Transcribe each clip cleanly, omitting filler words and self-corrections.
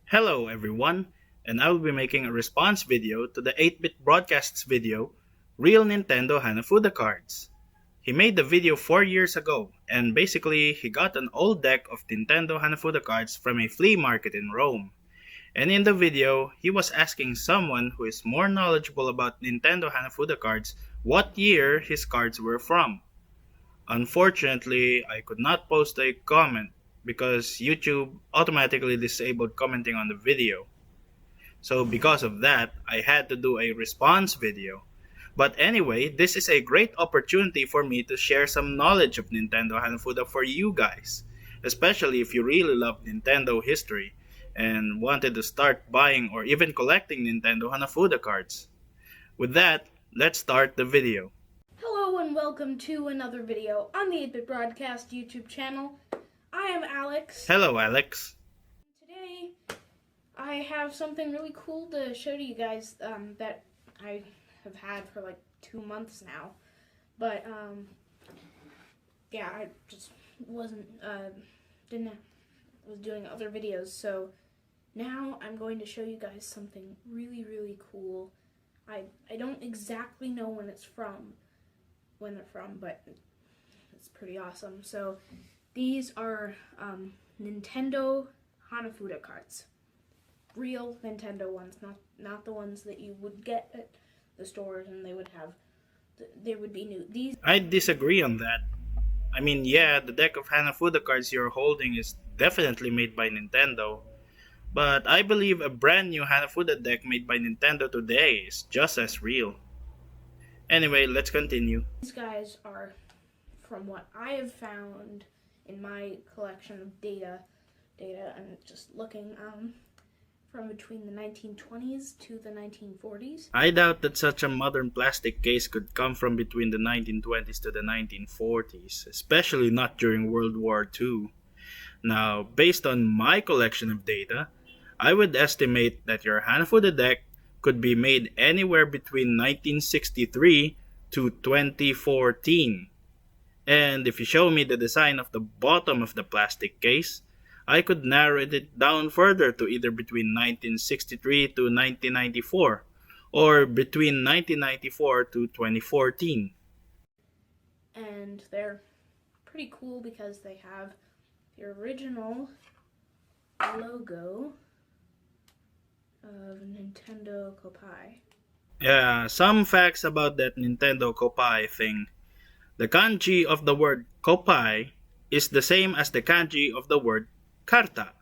Hello everyone, and I will be making a response video to the 8-bit broadcast's video, Real Nintendo Hanafuda Cards. He made the video 4 years ago, and basically he got an old deck of Nintendo Hanafuda cards from a flea market in Rome. And in the video, he was asking someone who is more knowledgeable about Nintendo Hanafuda cards what year his cards were from. Unfortunately, I could not post a comment because YouTube automatically disabled commenting on the video. So because of that, I had to do a response video. But anyway, this is a great opportunity for me to share some knowledge of Nintendo Hanafuda for you guys, especially if you really love Nintendo history and wanted to start buying or even collecting Nintendo Hanafuda cards. With that, let's start the video. Hello and welcome to another video on the 8-bit broadcast YouTube channel. I am Alex. Hello, Alex. Today, I have something really cool to show to you guys that I have had for like 2 months now. But, yeah, I just was doing other videos, so now I'm going to show you guys something really, really cool. I don't exactly know when they're from, but it's pretty awesome. So these are Nintendo Hanafuda cards, real Nintendo ones, not the ones that you would get at the stores and they would be new. I disagree on that. I mean, yeah, the deck of Hanafuda cards you're holding is definitely made by Nintendo, but I believe a brand new Hanafuda deck made by Nintendo today is just as real. Anyway, let's continue. These guys are from what I have found in my collection of data and just looking from between the 1920s to the 1940s. I doubt that such a modern plastic case could come from between the 1920s to the 1940s, especially not during World War II. Now, based on my collection of data, I would estimate that your Hanafuda deck could be made anywhere between 1963 to 2014. And if you show me the design of the bottom of the plastic case, I could narrow it down further to either between 1963 to 1994 or between 1994 to 2014. And they're pretty cool because they have the original logo of Nintendo Kopai. Yeah, some facts about that Nintendo Kopai thing. The kanji of the word Kopai is the same as the kanji of the word Karta.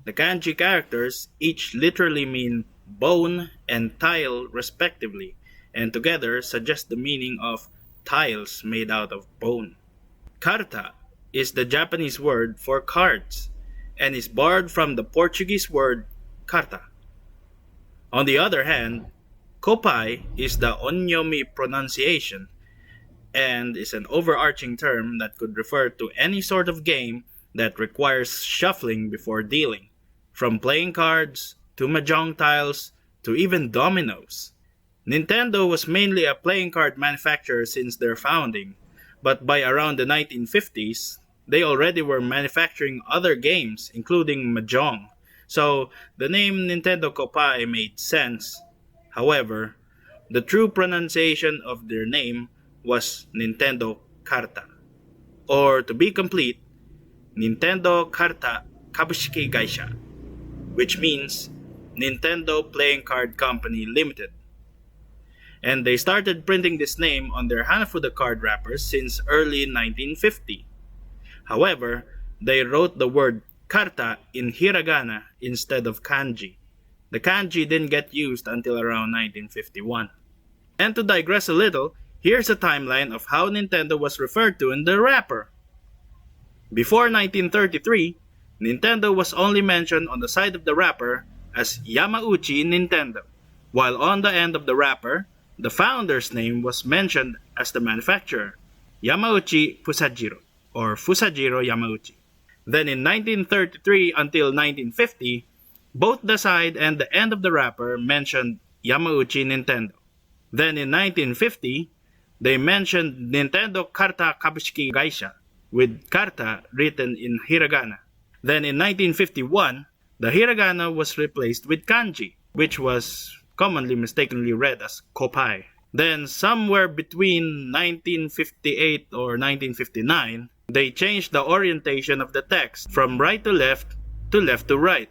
The kanji characters each literally mean bone and tile respectively, and together suggest the meaning of tiles made out of bone. Karta is the Japanese word for cards and is borrowed from the Portuguese word carta. On the other hand, Kopai is the Onyomi pronunciation and is an overarching term that could refer to any sort of game that requires shuffling before dealing, from playing cards to mahjong tiles to even dominoes. Nintendo was mainly a playing card manufacturer since their founding, but by around the 1950s, they already were manufacturing other games, including mahjong. So the name Nintendo Kopai made sense. However, the true pronunciation of their name was Nintendo Karta. Or to be complete, Nintendo Karta Kabushiki Gaisha, which means Nintendo Playing Card Company Limited. And they started printing this name on their Hanafuda card wrappers since early 1950. However, they wrote the word Karta in hiragana instead of kanji. The kanji didn't get used until around 1951. And to digress a little, here's a timeline of how Nintendo was referred to in the wrapper. Before 1933, Nintendo was only mentioned on the side of the wrapper as Yamauchi Nintendo, while on the end of the wrapper, the founder's name was mentioned as the manufacturer, Yamauchi Fusajiro, or Fusajiro Yamauchi. Then in 1933 until 1950, both the side and the end of the wrapper mentioned Yamauchi Nintendo. Then in 1950, they mentioned Nintendo Karta Kabushiki Gaisha, with Karta written in hiragana. Then in 1951, The hiragana was replaced with kanji, which was commonly mistakenly read as kopai. Then, somewhere between 1958 or 1959, they changed the orientation of the text from right to left to right.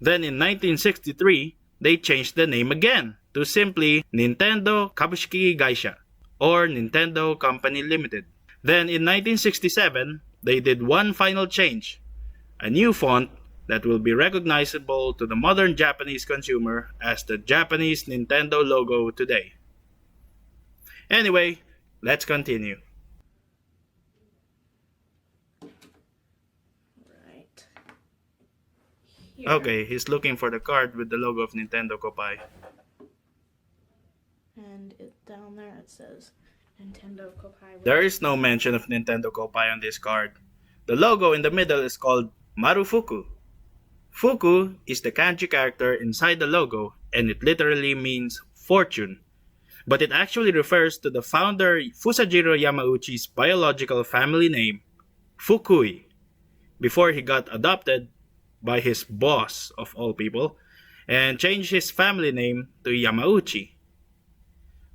Then in 1963, they changed the name again to simply Nintendo Kabushiki Gaisha or Nintendo Company Limited. Then in 1967, they did one final change, a new font that will be recognizable to the modern Japanese consumer as the Japanese Nintendo logo today. Anyway, let's continue. Right. Here. Okay, he's looking for the card with the logo of Nintendo Kopai. And down there it says Nintendo Kopai. There is no mention of Nintendo Kopai on this card. The logo in the middle is called Marufuku. Fuku is the kanji character inside the logo, and it literally means fortune. But it actually refers to the founder Fusajiro Yamauchi's biological family name, Fukui, before he got adopted by his boss, of all people, and changed his family name to Yamauchi.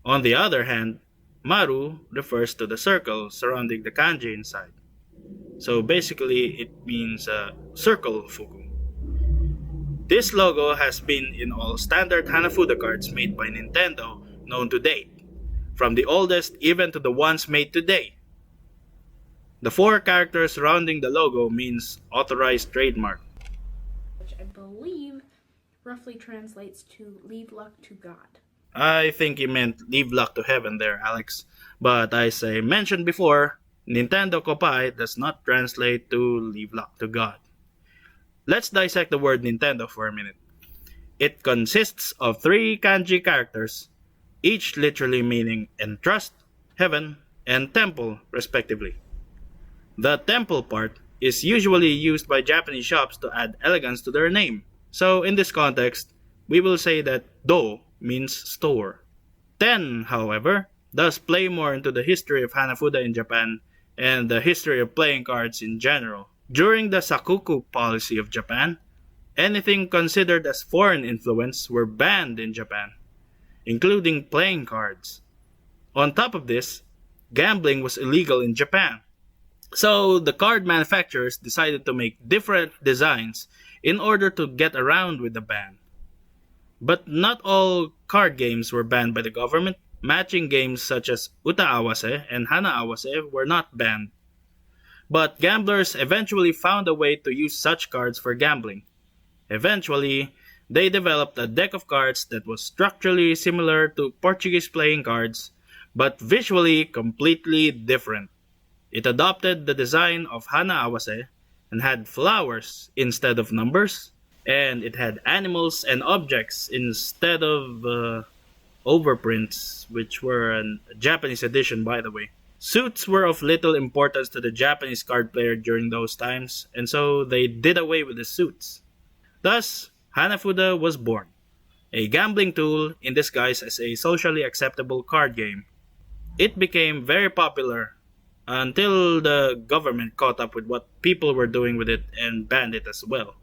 On the other hand, Maru refers to the circle surrounding the kanji inside. So basically, it means circle Fuku. This logo has been in all standard Hanafuda cards made by Nintendo known to date, from the oldest even to the ones made today. The 4 characters surrounding the logo means authorized trademark, which I believe roughly translates to leave luck to God. I think you meant leave luck to heaven there, Alex. But as I mentioned before, Nintendo Kopai does not translate to leave luck to God. Let's dissect the word Nintendo for a minute. It consists of 3 kanji characters, each literally meaning entrust, heaven, and temple, respectively. The temple part is usually used by Japanese shops to add elegance to their name. So in this context, we will say that do means store. Ten, however, does play more into the history of Hanafuda in Japan and the history of playing cards in general. During the Sakuku policy of Japan, anything considered as foreign influence were banned in Japan, including playing cards. On top of this, gambling was illegal in Japan. So the card manufacturers decided to make different designs in order to get around with the ban. But not all card games were banned by the government. Matching games such as Uta Awase and Hana Awase were not banned. But gamblers eventually found a way to use such cards for gambling. Eventually, they developed a deck of cards that was structurally similar to Portuguese playing cards, but visually completely different. It adopted the design of Hana Awase and had flowers instead of numbers, and it had animals and objects instead of overprints, which were a Japanese edition, by the way. Suits were of little importance to the Japanese card player during those times, and so they did away with the suits. Thus, Hanafuda was born, a gambling tool in disguise as a socially acceptable card game. It became very popular until the government caught up with what people were doing with it and banned it as well.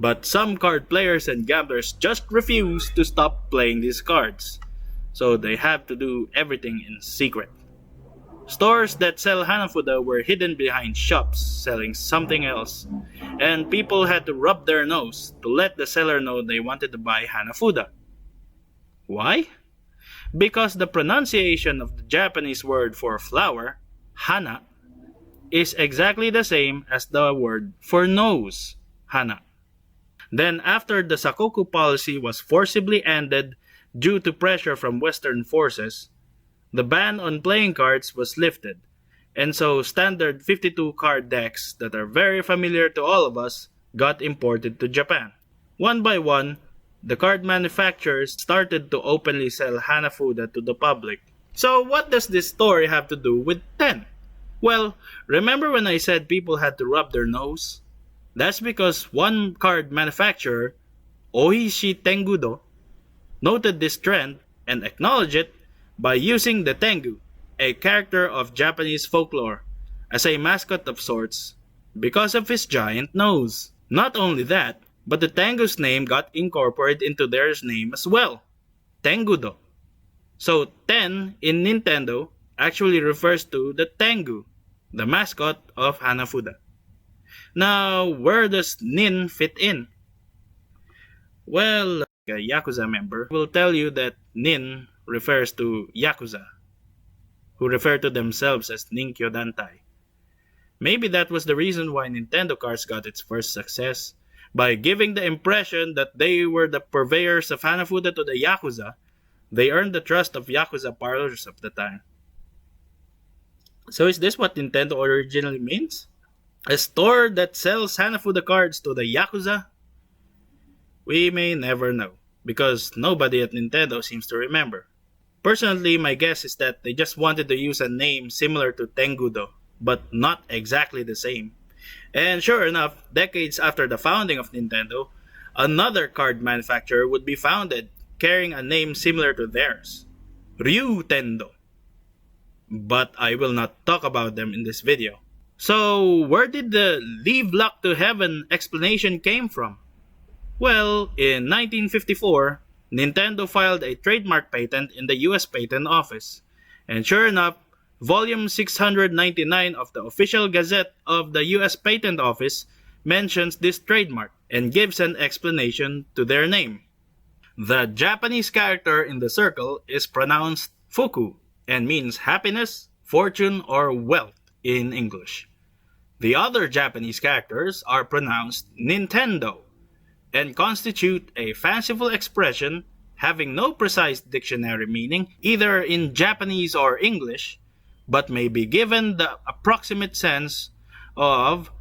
But some card players and gamblers just refused to stop playing these cards, so they have to do everything in secret. Stores that sell Hanafuda were hidden behind shops selling something else, and people had to rub their nose to let the seller know they wanted to buy Hanafuda. Why? Because the pronunciation of the Japanese word for flower, hana, is exactly the same as the word for nose, hana. Then after the Sakoku policy was forcibly ended due to pressure from Western forces, the ban on playing cards was lifted, and so standard 52 card decks that are very familiar to all of us got imported to Japan. One by one, the card manufacturers started to openly sell Hanafuda to the public. So what does this story have to do with 10? Well, remember when I said people had to rub their nose? That's because one card manufacturer, Oishi Tengudo, noted this trend and acknowledged it by using the Tengu, a character of Japanese folklore, as a mascot of sorts because of his giant nose. Not only that, But the Tengu's name got incorporated into their name as well, Tengudo. So Ten in Nintendo actually refers to the Tengu, the mascot of Hanafuda. Now, where does Nin fit in? Well, a Yakuza member will tell you that Nin refers to Yakuza, who refer to themselves as Ninkyo Dantai. Maybe that was the reason why Nintendo Cards got its first success, by giving the impression that they were the purveyors of Hanafuda to the Yakuza. They earned the trust of Yakuza parlors of the time. So is this what Nintendo originally means? A store that sells Hanafuda cards to the Yakuza? We may never know, because nobody at Nintendo seems to remember. Personally, my guess is that they just wanted to use a name similar to Tengudo, but not exactly the same. And sure enough, decades after the founding of Nintendo, another card manufacturer would be founded carrying a name similar to theirs, Ryutendo. But I will not talk about them in this video. So, where did the leave luck to heaven explanation came from? Well, in 1954, Nintendo filed a trademark patent in the US Patent Office. And sure enough, volume 699 of the official gazette of the US Patent Office mentions this trademark and gives an explanation to their name. The Japanese character in the circle is pronounced fuku and means happiness, fortune, or wealth in English. The other Japanese characters are pronounced Nintendo and constitute a fanciful expression having no precise dictionary meaning either in Japanese or English, but may be given the approximate sense of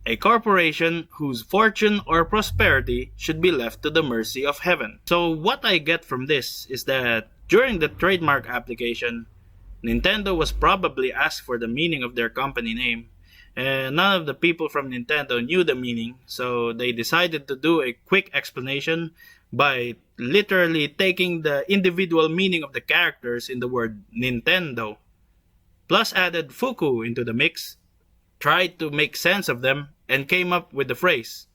a corporation whose fortune or prosperity should be left to the mercy of heaven. So what I get from this is that during the trademark application, Nintendo was probably asked for the meaning of their company name, and none of the people from Nintendo knew the meaning, so they decided to do a quick explanation by literally taking the individual meaning of the characters in the word Nintendo, plus added Fuku into the mix, tried to make sense of them, and came up with the phrase,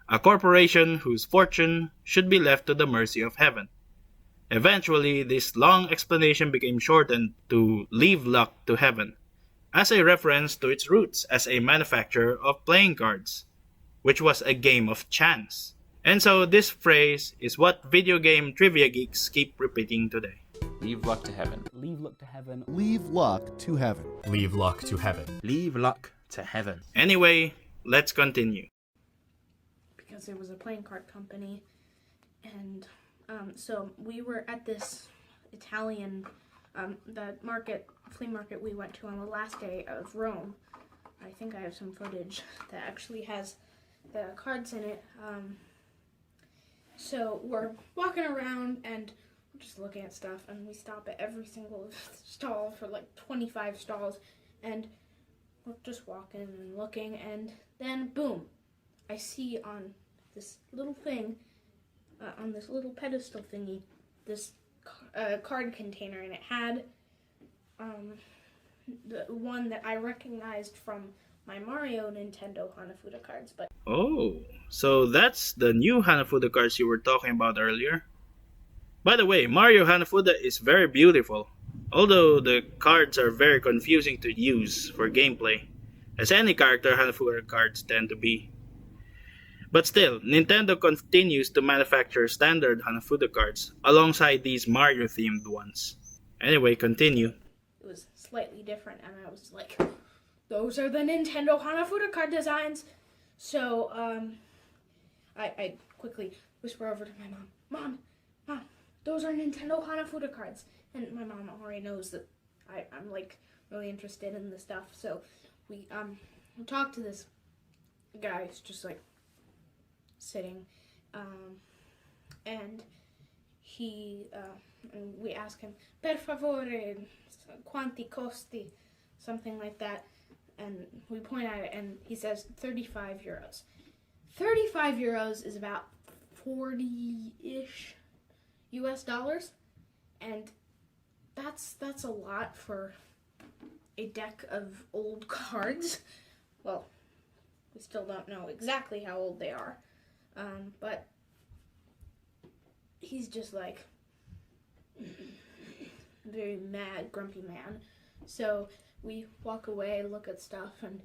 a corporation whose fortune should be left to the mercy of heaven. Eventually, this long explanation became shortened to leave luck to heaven, as a reference to its roots as a manufacturer of playing cards, which was a game of chance. And so this phrase is what video game trivia geeks keep repeating today. Leave luck to heaven. Leave luck to heaven. Leave luck to heaven. Leave luck to heaven. Leave luck to heaven. Anyway, let's continue. Because there was a playing card company, and so we were at this Italian flea market we went to on the last day of Rome. I think I have some footage that actually has the cards in it. So we're walking around and we're just looking at stuff, and we stop at every single stall for like 25 stalls, and we're just walking and looking, and then boom, I see on this little thing, on this little pedestal thingy, this card container, and it had the one that I recognized from my Mario Nintendo Hanafuda cards. But Oh, so that's the new Hanafuda cards you were talking about earlier. By the way, Mario Hanafuda is very beautiful, although the cards are very confusing to use for gameplay, as any character Hanafuda cards tend to be. But still, Nintendo continues to manufacture standard Hanafuda cards alongside these Mario-themed ones. Anyway, continue. it was slightly different, and I was like, those are the Nintendo Hanafuda card designs. So I quickly whisper over to my mom, Mom, those are Nintendo Hanafuda cards. And my mom already knows that I'm like really interested in this stuff. So we talked to this guy who's just like sitting, and we ask him, per favore, quanti costi, something like that, and we point at it, and he says 35 euros. 35 euros is about 40-ish US dollars, and that's a lot for a deck of old cards. Well, we still don't know exactly how old they are. But he's just like very mad, grumpy man. So we walk away, look at stuff, and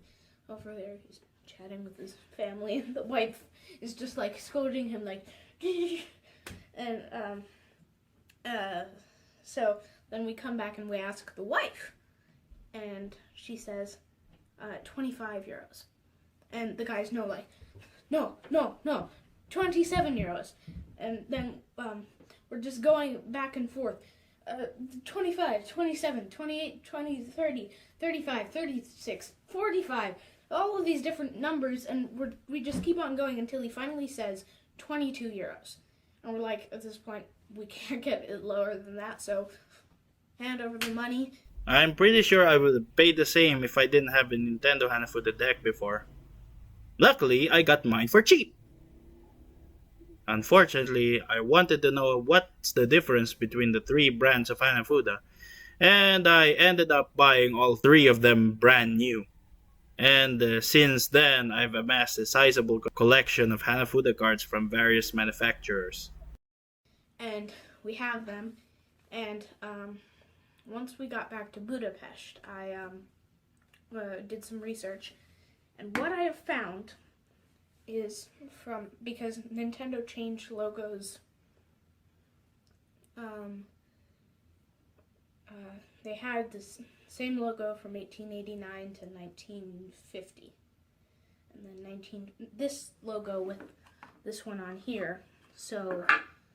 over there he's chatting with his family, and the wife is just like scolding him like and so then we come back and we ask the wife, and she says 25 euros. And the guys know, like, no, 27 euros. And then we're just going back and forth. 25, 27, 28, 20, 30, 35, 36, 45. All of these different numbers, and we just keep on going until he finally says 22 euros. And we're like, at this point, we can't get it lower than that, so hand over the money. I'm pretty sure I would have paid the same if I didn't have a Nintendo Hanafuda deck before. Luckily, I got mine for cheap. Unfortunately, I wanted to know what's the difference between the 3 brands of Hanafuda, and I ended up buying all 3 of them brand new. And since then, I've amassed a sizable collection of Hanafuda cards from various manufacturers. And we have them, and once we got back to Budapest, I did some research, and what I have found is because Nintendo changed logos, they had this same logo from 1889 to 1950, and then this logo with this one on here, so...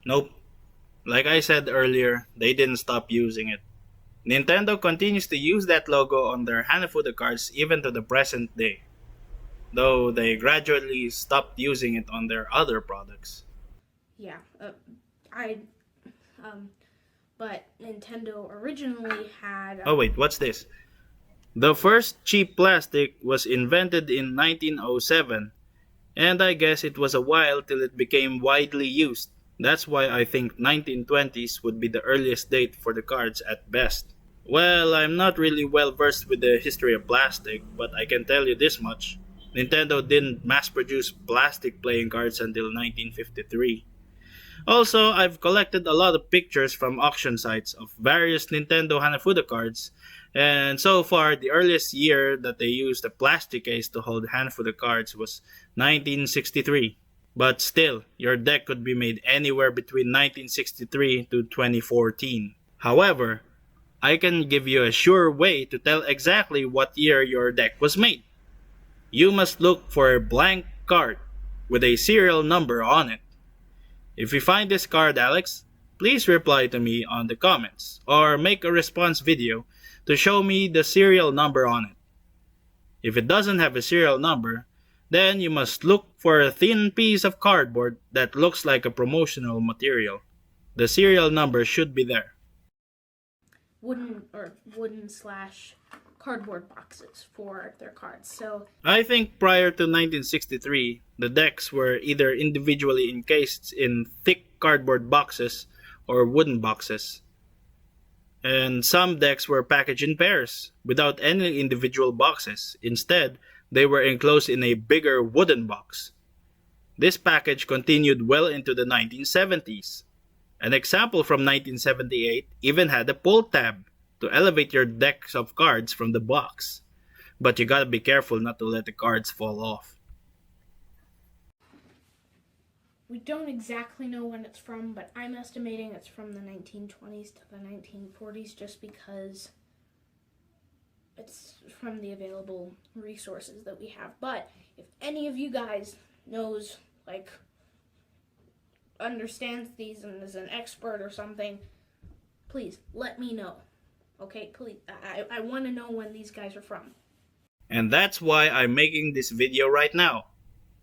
Nope. Like I said earlier, they didn't stop using it. Nintendo continues to use that logo on their Hanafuda cards even to the present day, though they gradually stopped using it on their other products. Yeah, but Nintendo originally had... Oh wait, what's this? The first cheap plastic was invented in 1907, and I guess it was a while till it became widely used. That's why I think 1920s would be the earliest date for the cards at best. Well, I'm not really well versed with the history of plastic, but I can tell you this much. Nintendo didn't mass-produce plastic playing cards until 1953. Also, I've collected a lot of pictures from auction sites of various Nintendo Hanafuda cards, and so far, the earliest year that they used a plastic case to hold Hanafuda cards was 1963. But still, your deck could be made anywhere between 1963 to 2014. However, I can give you a sure way to tell exactly what year your deck was made. You must look for a blank card with a serial number on it. If you find this card, Alex, please reply to me on the comments or make a response video to show me the serial number on it. If it doesn't have a serial number, then you must look for a thin piece of cardboard that looks like a promotional material. The serial number should be there. Wooden/cardboard boxes for their cards. So I think prior to 1963, the decks were either individually encased in thick cardboard boxes or wooden boxes. And some decks were packaged in pairs without any individual boxes. Instead, they were enclosed in a bigger wooden box. This package continued well into the 1970s. An example from 1978 even had a pull tab to elevate your decks of cards from the box. But you gotta be careful not to let the cards fall off. we don't exactly know when it's from, but I'm estimating it's from the 1920s to the 1940s just because it's from the available resources that we have. But if any of you guys knows, like, understands these and is an expert or something, please let me know. Okay, please. I want to know when these guys are from. And that's why I'm making this video right now.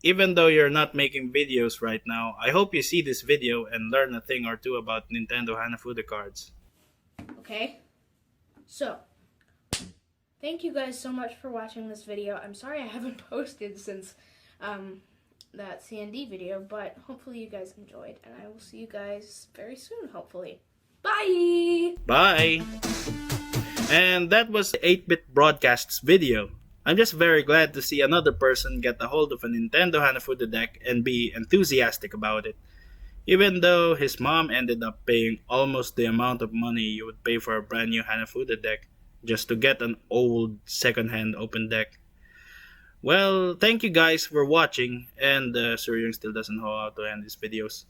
Even though you're not making videos right now, I hope you see this video and learn a thing or two about Nintendo Hanafuda cards. Okay? So, thank you guys so much for watching this video. I'm sorry I haven't posted since that CND video, but hopefully you guys enjoyed, and I will see you guys very soon, hopefully. Bye! Bye! And that was the 8-Bit Broadcast's video. I'm just very glad to see another person get a hold of a Nintendo Hanafuda deck and be enthusiastic about it, even though his mom ended up paying almost the amount of money you would pay for a brand new Hanafuda deck just to get an old second-hand open deck. Well, thank you guys for watching, and Suryung still doesn't know how to end his videos.